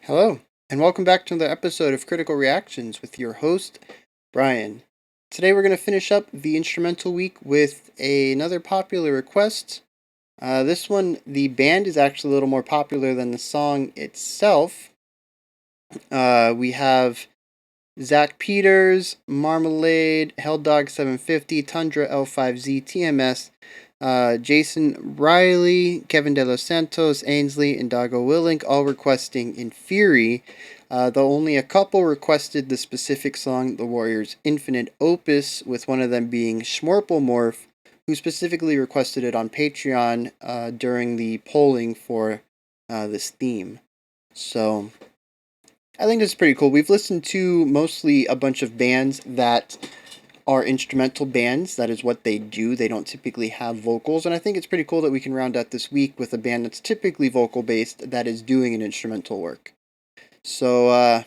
Hello, and welcome back to another episode of Critical Reactions with your host, Bryan. Today we're going to finish up the instrumental week with another popular request. This one, the band is actually a little more popular than the song itself. We have Zach Peters, Marmalade, Helldog 750, Tundra L5Z, TMS, Jason Riley, Kevin De Los Santos, Ainsley, and Dago Willink all requesting INFERI. Though only a couple requested the specific song, The Warriors' Infinite Opus, with one of them being Schmorpelmorph, who specifically requested it on Patreon during the polling for this theme. So I think this is pretty cool. We've listened to mostly a bunch of bands that are instrumental bands. That is what they do. They don't typically have vocals, and I think it's pretty cool that we can round out this week with a band that's typically vocal based that is doing an instrumental work. So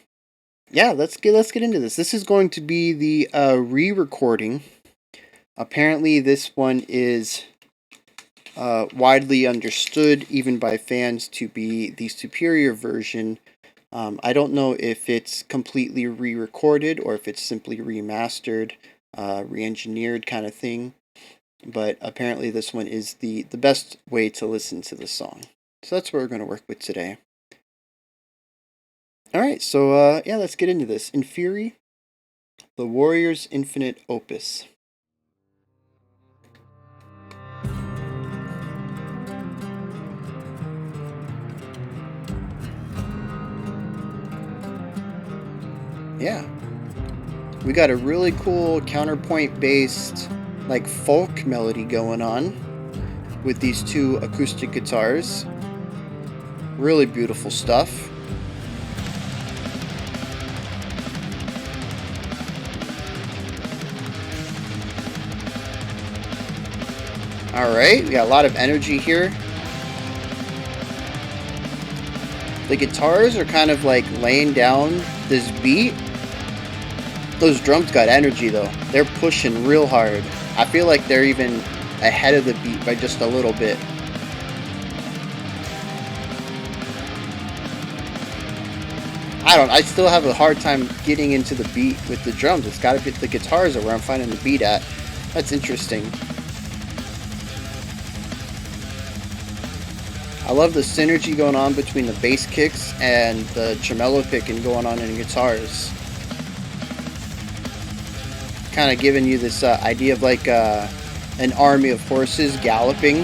yeah, let's get into this. This is going to be the re-recording. Apparently, this one is widely understood, even by fans, to be the superior version. I don't know if it's completely re-recorded or if it's simply remastered, re-engineered kind of thing. But apparently this one is the best way to listen to the song. So that's what we're going to work with today. Alright, so yeah, let's get into this. INFERI, The Warriors' Infinite Opus. Yeah. We got a really cool counterpoint based like folk melody going on with these two acoustic guitars. Really beautiful stuff. Alright, we got a lot of energy here. The guitars are kind of like laying down this beat. Those drums got energy though. They're pushing real hard. I feel like they're even ahead of the beat by just a little bit. I still have a hard time getting into the beat with the drums. It's gotta be the guitars are where I'm finding the beat at. That's interesting. I love the synergy going on between the bass kicks and the tremolo picking going on in guitars. Kind of giving you this idea of like an army of horses galloping.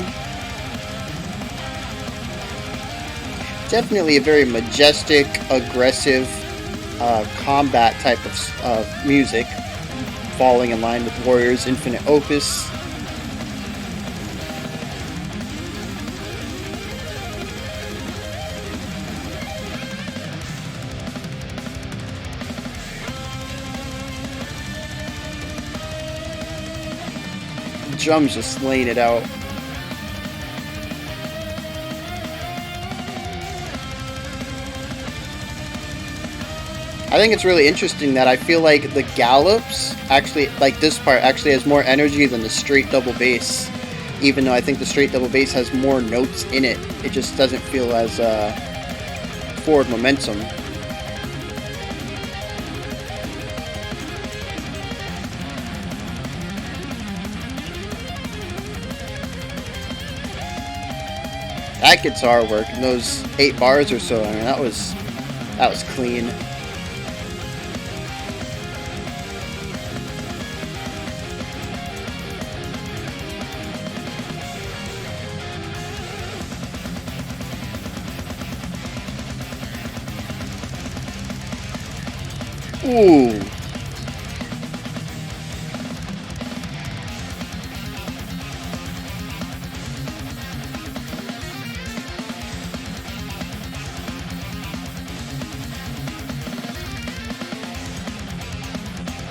Definitely a very majestic, aggressive combat type of music, falling in line with Warriors' Infinite Opus. Drums just laying it out. I think it's really interesting that I feel like the gallops actually, like this part actually has more energy than the straight double bass, even though I think the straight double bass has more notes in it. It just doesn't feel as forward momentum. That guitar work in those 8 bars or so, I mean, that was clean. Ooh.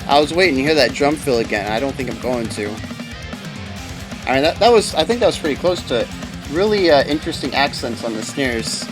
I was waiting to hear that drum fill again. I don't think I'm going to. I mean, I think that was pretty close to it. Really interesting accents on the snares.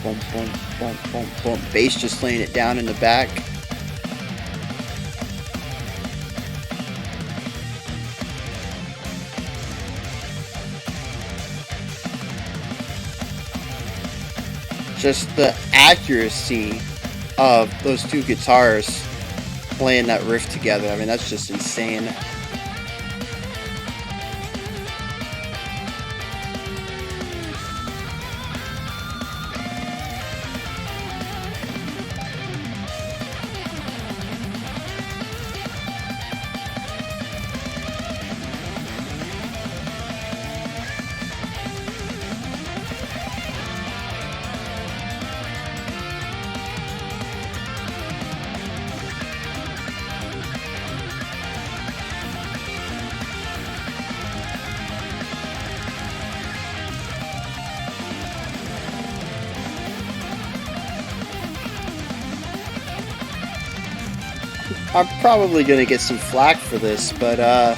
boom, boom, boom, boom, boom. Bass just laying it down in the back. Just the accuracy of those two guitars playing that riff together. I mean, that's just insane. I'm probably going to get some flack for this, but I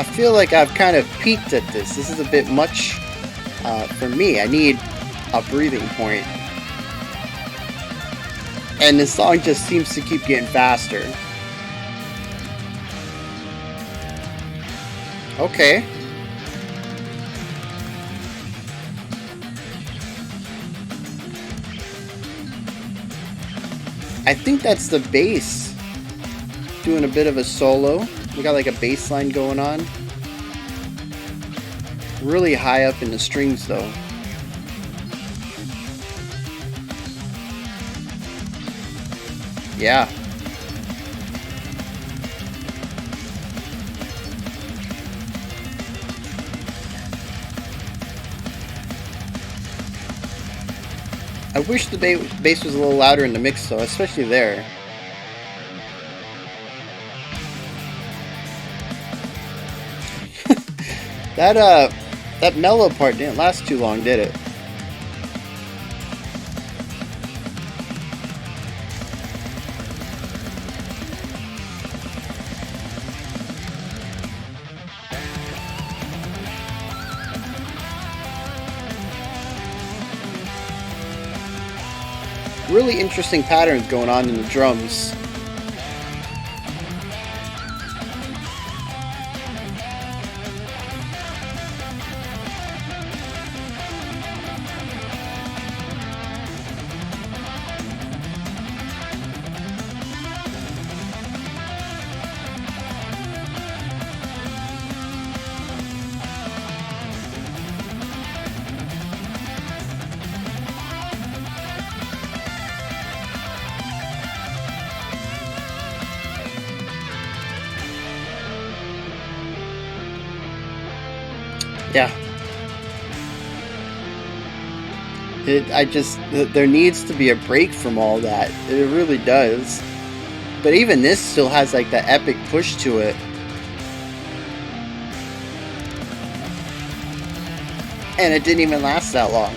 feel like I've kind of peaked at this. This is a bit much for me. I need a breathing point. And the song just seems to keep getting faster. Okay. I think that's the bass doing a bit of a solo. We got like a bass line going on. Really high up in the strings though. Yeah. I wish the bass was a little louder in the mix though, especially there. That mellow part didn't last too long, did it? Really interesting patterns going on in the drums. Yeah. There needs to be a break from all that. It really does. But even this still has like that epic push to it. And it didn't even last that long.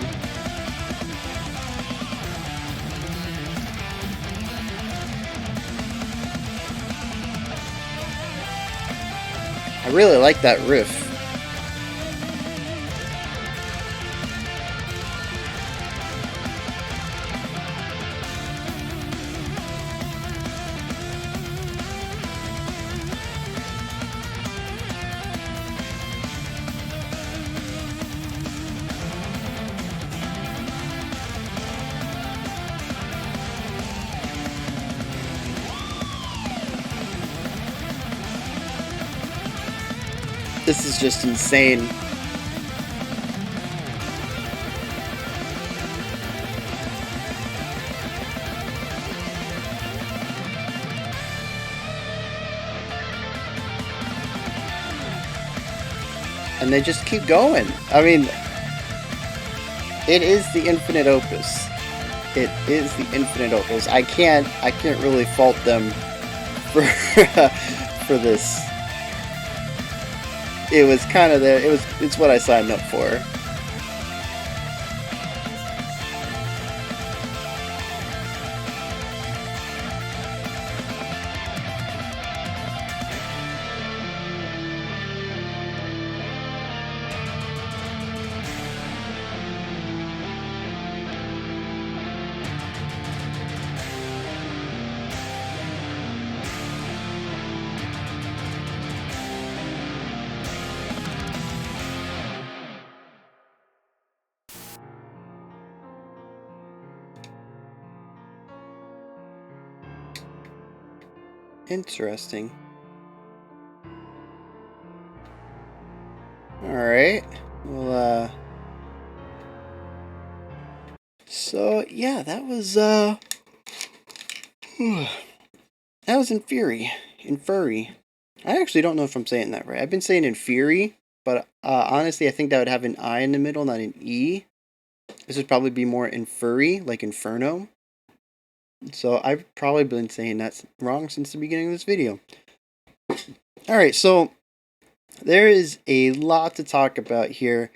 I really like that riff. This is just insane. And they just keep going. I mean, it is the infinite opus. It is the infinite opus. I can't really fault them for for this. It was kind of there. It's what I signed up for. Interesting. Alright. Well, so yeah, that was that was INFERI. INFERI. I actually don't know if I'm saying that right. I've been saying INFERI, but honestly I think that would have an I in the middle, not an E. This would probably be more INFERI, like Inferno. So I've probably been saying that's wrong since the beginning of this video. Alright, so there is a lot to talk about here,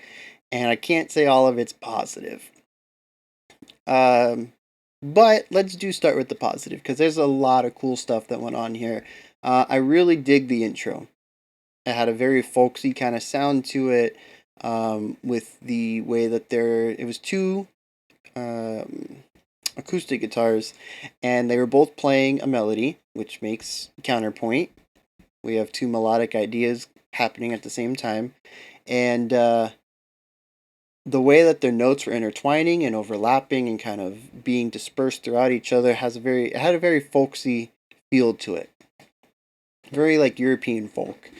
and I can't say all of it's positive. But let's start with the positive, because there's a lot of cool stuff that went on here. I really dig the intro. It had a very folksy kind of sound to it, with the way that it was two acoustic guitars, and they were both playing a melody, which makes counterpoint. We have two melodic ideas happening at the same time, and the way that their notes were intertwining and overlapping and kind of being dispersed throughout each other it had a very folksy feel to it. Very like European folk.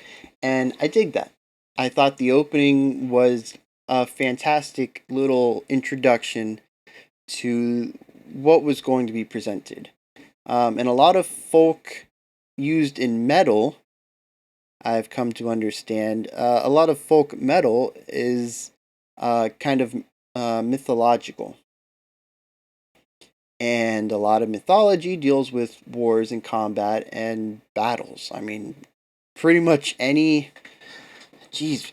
And I dig that. I thought the opening was a fantastic little introduction to what was going to be presented. And a lot of folk used in metal, I've come to understand, a lot of folk metal is kind of mythological. And a lot of mythology deals with wars and combat and battles. I mean, pretty much any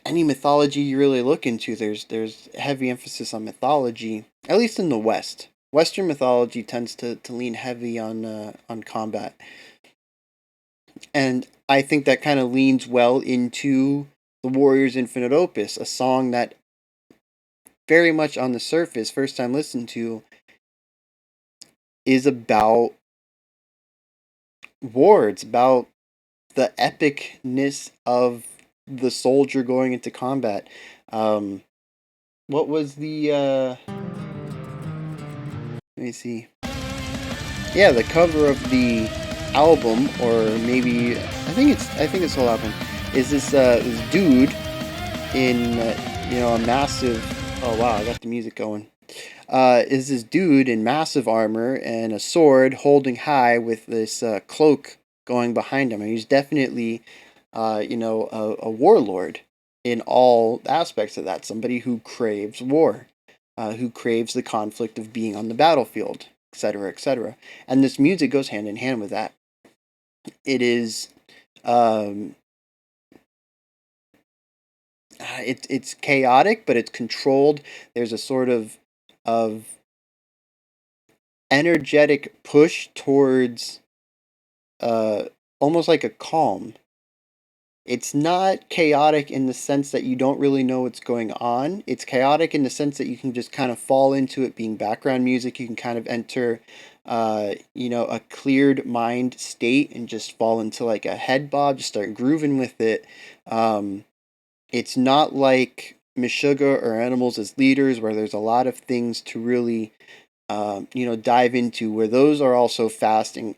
mythology you really look into, there's heavy emphasis on mythology, at least in the West. Western mythology tends to lean heavy on combat. And I think that kind of leans well into the Warriors Infinite Opus, a song that very much on the surface, first time listened to, is about war. It's about the epicness of the soldier going into combat. What was the let me see. Yeah, the cover of the album, or maybe I think it's the whole album, is this dude in a massive. Oh wow, I got the music going. Is this dude in massive armor and a sword holding high with this cloak going behind him. And he's definitely, a warlord in all aspects of that. Somebody who craves war, who craves the conflict of being on the battlefield, etc., etc. And this music goes hand in hand with that. It is, it's chaotic, but it's controlled. There's a sort of energetic push towards almost like a calm. It's not chaotic in the sense that you don't really know what's going on. It's chaotic in the sense that you can just kind of fall into it being background music. You can kind of enter, a cleared mind state and just fall into like a head bob, just start grooving with it. It's not like Meshuggah or Animals as Leaders, where there's a lot of things to really dive into, where those are also fast and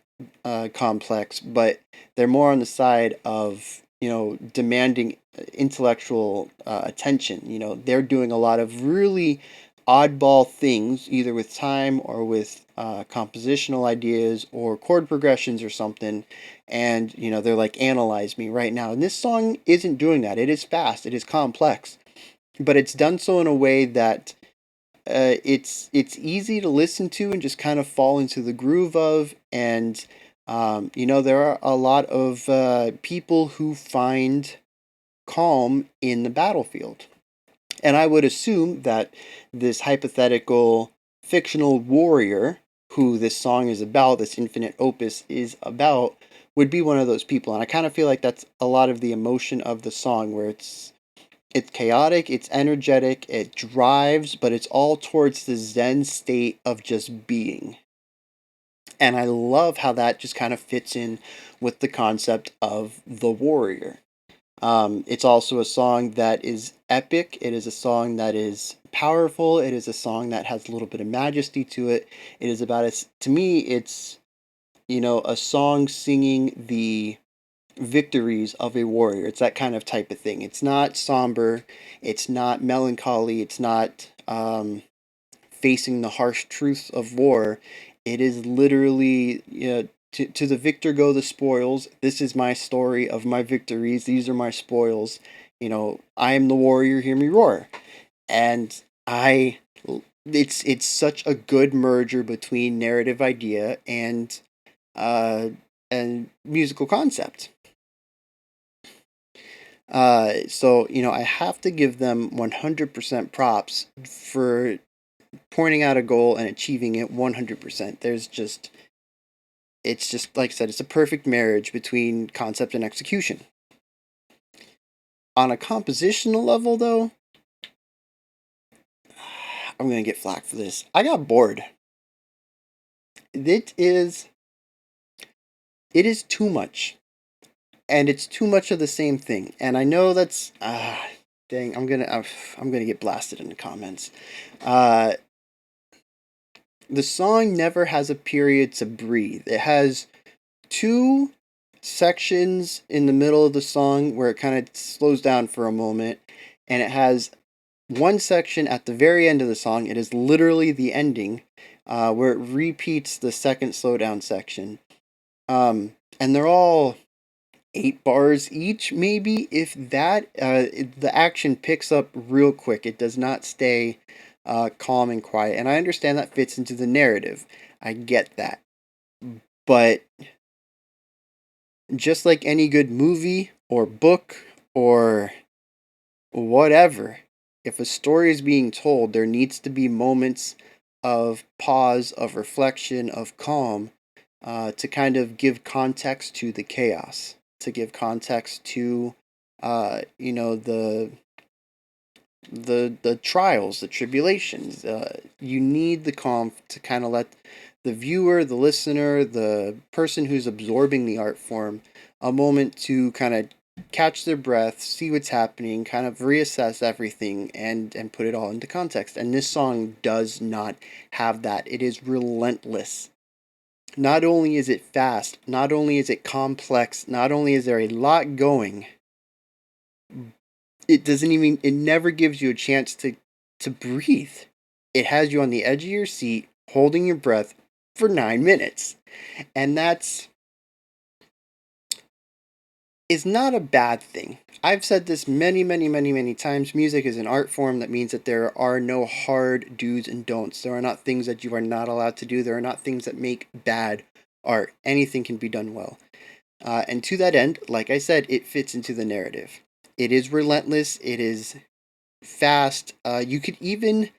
complex, but they're more on the side of demanding intellectual attention. They're doing a lot of really oddball things, either with time or with compositional ideas or chord progressions or something. And they're like, analyze me right now. And this song isn't doing that. It is fast. It is complex, but it's done so in a way that it's easy to listen to and just kind of fall into the groove of. And there are a lot of people who find calm in the battlefield. And I would assume that this hypothetical fictional warrior who this song is about, this infinite opus is about, would be one of those people. And I kind of feel like that's a lot of the emotion of the song, where it's chaotic, it's energetic, it drives, but it's all towards the zen state of just being. And I love how that just kind of fits in with the concept of the warrior. It's also a song that is epic. It is a song that is powerful. It is a song that has a little bit of majesty to it. It is about to me, it's a song singing the victories of a warrior. It's that kind of type of thing. It's not somber. It's not melancholy. It's not facing the harsh truths of war. It is literally, to the victor go the spoils. This is my story of my victories. These are my spoils. I am the warrior. Hear me roar. And I, it's such a good merger between narrative idea uh, and musical concept. So I have to give them 100% props for pointing out a goal and achieving it 100%. It's just like I said, it's a perfect marriage between concept and execution. On a compositional level, though, I'm gonna get flack for this. I got bored. It is it is too much, and it's too much of the same thing. And I know that's dang. I'm gonna get blasted in the comments. Uh, the song never has a period to breathe. It has two sections in the middle of the song where it kind of slows down for a moment, and it has one section at the very end of the song. It is literally the ending, where it repeats the second slowdown section. And they're all 8 bars each, maybe, if that. The action picks up real quick. It does not stay calm and quiet. And I understand that fits into the narrative. I get that. But just like any good movie or book or whatever, if a story is being told, there needs to be moments of pause, of reflection, of calm, to kind of give context to the chaos, to give context to, the trials, the tribulations. You need the calm to kind of let the viewer, the listener, the person who's absorbing the art form a moment to kind of catch their breath, see what's happening, kind of reassess everything, and put it all into context. And this song does not have that. It is relentless. Not only is it fast, not only is it complex, not only is there a lot going, it never gives you a chance to breathe. It has you on the edge of your seat, holding your breath for 9 minutes. And that's is not a bad thing. I've said this many, many, many, many times. Music is an art form. That means that there are no hard do's and don'ts. There are not things that you are not allowed to do. There are not things that make bad art. Anything can be done well. And to that end, like I said, it fits into the narrative. It is relentless. It is fast. You could even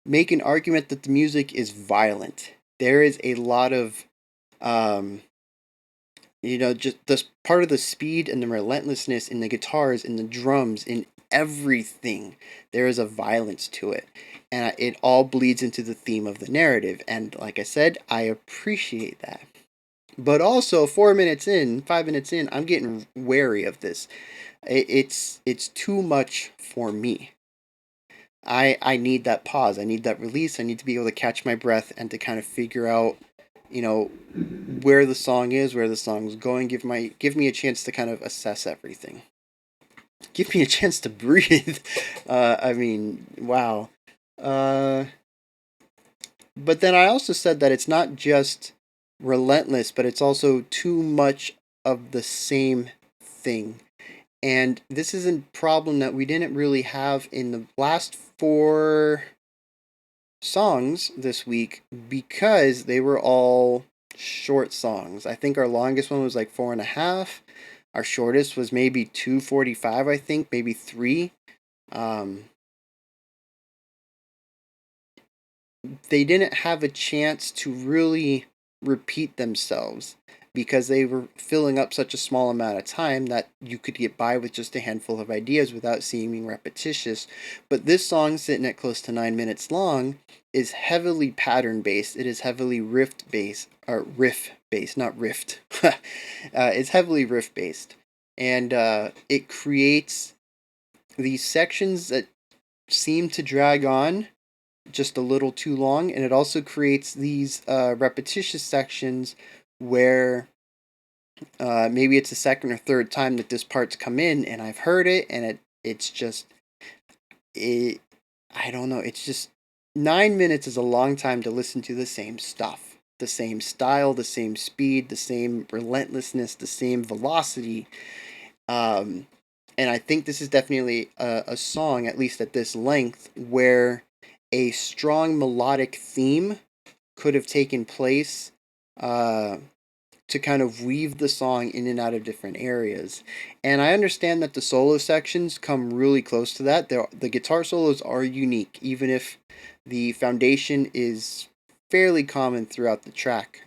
make an argument that the music is violent. There is a lot of um, just this part of the speed and the relentlessness in the guitars, in the drums, in everything. There is a violence to it, and it all bleeds into the theme of the narrative. And like I said, I appreciate that. But also, 4 minutes in, 5 minutes in, I'm getting wary of this. It's too much for me. I need that pause. I need that release. I need to be able to catch my breath and to kind of figure out, where the song is, where the song's going. Give me a chance to kind of assess everything. Give me a chance to breathe. I mean, wow. Uh, but then I also said that it's not just relentless, but it's also too much of the same thing. And this is a problem that we didn't really have in the last four songs this week because they were all short songs. I think our longest one was like 4.5. Our shortest was maybe 2:45, I think, maybe 3. Um, they didn't have a chance to really repeat themselves because they were filling up such a small amount of time that you could get by with just a handful of ideas without seeming repetitious. But this song, sitting at close to 9 minutes long, is heavily pattern based. It is heavily riff based, not rift. It's heavily riff based. And it creates these sections that seem to drag on just a little too long, and it also creates these repetitious sections where maybe it's the second or third time that this part's come in, and I've heard it, and it's just it. I don't know. It's just 9 minutes is a long time to listen to the same stuff, the same style, the same speed, the same relentlessness, the same velocity. Um, and I think this is definitely a song, at least at this length, where a strong melodic theme could have taken place uh, to kind of weave the song in and out of different areas. And I understand that the solo sections come really close to that. The guitar solos are unique, even if the foundation is fairly common throughout the track.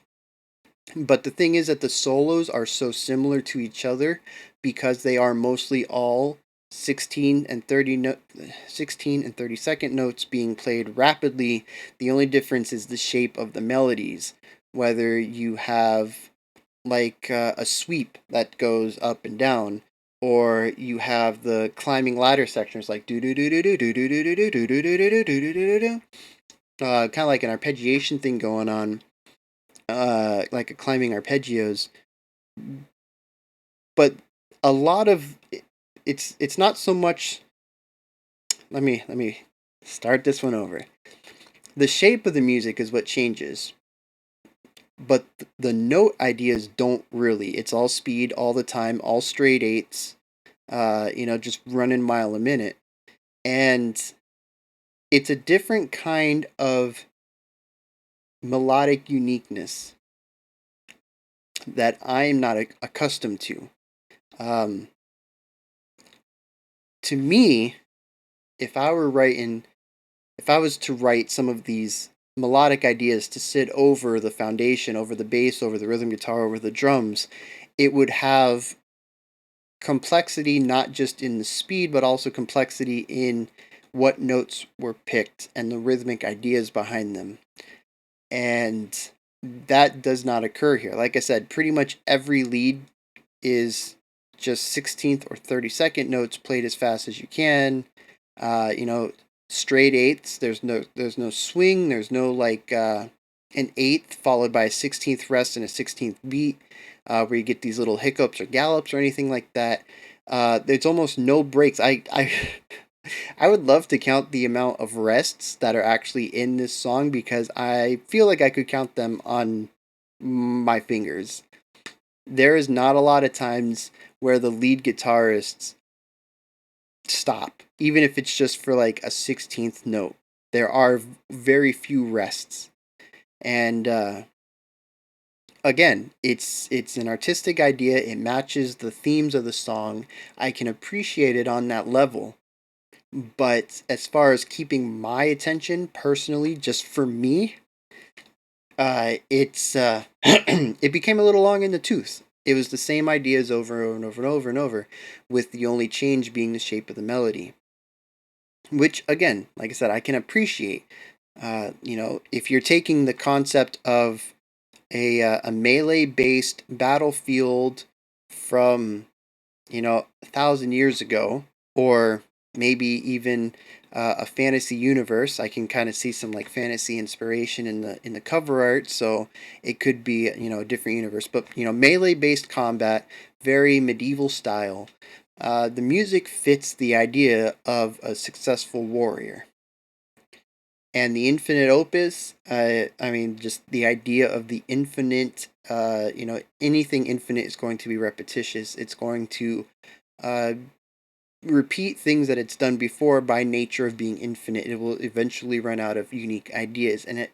But the thing is that the solos are so similar to each other because they are mostly all 16 and 30-second notes being played rapidly. The only difference is the shape of the melodies. Whether you have like a sweep that goes up and down, or you have the climbing ladder sections like do do do do do do do do do do do do do do do do do, kind of like an arpeggiation thing going on, like a climbing arpeggios. But a lot of it's not so much. Let me start this one over. The shape of the music is what changes, but the note ideas don't really. It's all speed all the time, all straight eights. Just running mile a minute, and it's a different kind of melodic uniqueness that I'm not accustomed to. Um, to me, if I were writing, if I was to write some of these melodic ideas to sit over the foundation, over the bass, over the rhythm guitar, over the drums, it would have complexity not just in the speed, but also complexity in what notes were picked and the rhythmic ideas behind them. And that does not occur here. Like I said, pretty much every lead is just 16th or 32nd notes played as fast as you can. Uh, you know, straight eighths. There's no swing. There's no like an eighth followed by a 16th rest and a 16th beat, where you get these little hiccups or gallops or anything like that. There's almost no breaks. I would love to count the amount of rests that are actually in this song because I feel like I could count them on my fingers. There is not a lot of times where the lead guitarists stop, even if it's just for like a 16th note. There are very few rests. And again, it's an artistic idea. It matches the themes of the song. I can appreciate it on that level. But as far as keeping my attention personally, just for me, it's it became a little long in the tooth. It was the same ideas over and over and over and over, with the only change being the shape of the melody. Which again, like I said, I can appreciate. If you're taking the concept of a melee based battlefield from 1,000 years ago, or maybe even a fantasy universe. I can kind of see some like fantasy inspiration in the cover art, so it could be a different universe. But melee based combat, very medieval style. The music fits the idea of a successful warrior. And the infinite opus, I mean, just the idea of the infinite, anything infinite is going to be repetitious. It's going to uh, repeat things that it's done before by nature of being infinite. It will eventually run out of unique ideas. And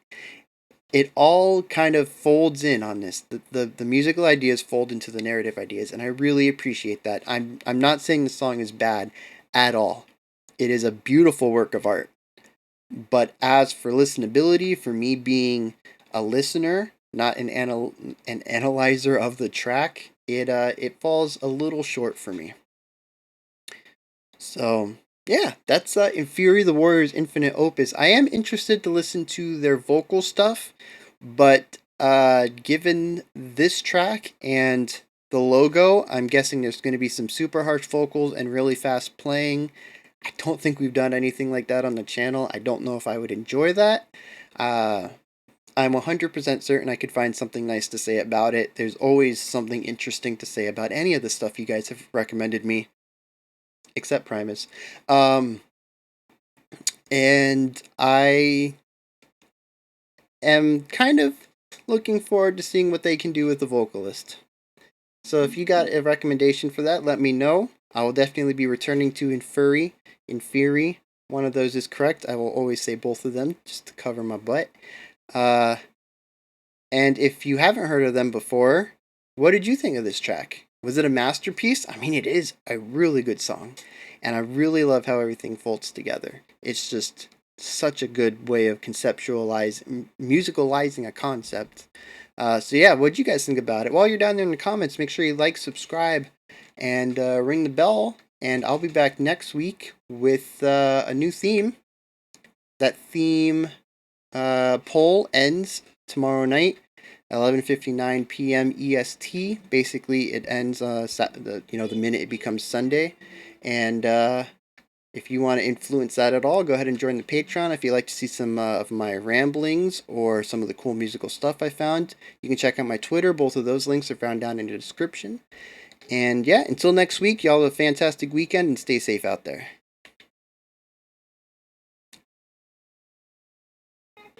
it all kind of folds in on this. The musical ideas fold into the narrative ideas, and I really appreciate that. I'm not saying the song is bad at all. It is a beautiful work of art. But as for listenability, for me being a listener, not an analyzer of the track, it falls a little short for me. So yeah, that's INFERI the Warriors Infinite Opus. I am interested to listen to their vocal stuff, but given this track and the logo, I'm guessing there's going to be some super harsh vocals and really fast playing. I don't think we've done anything like that on the channel. I don't know if I would enjoy that. Uh, I'm 100% certain I could find something nice to say about it. There's always something interesting to say about any of the stuff you guys have recommended me, except Primus. And I am kind of looking forward to seeing what they can do with the vocalist. So if you got a recommendation for that, let me know. I will definitely be returning to INFERI. INFERI. One of those is correct. I will always say both of them just to cover my butt. And if you haven't heard of them before, what did you think of this track? Was it a masterpiece? I mean, it is a really good song. And I really love how everything folds together. It's just such a good way of musicalizing a concept. So yeah, what do you guys think about it? While you're down there in the comments, make sure you like, subscribe, and ring the bell. And I'll be back next week with a new theme. That theme poll ends tomorrow night, 11:59 p.m. EST. Basically, it ends the minute it becomes Sunday, and if you want to influence that at all, go ahead and join the Patreon. If you'd like to see some of my ramblings or some of the cool musical stuff I found, you can check out my Twitter. Both of those links are found down in the description. And yeah, until next week, y'all have a fantastic weekend and stay safe out there.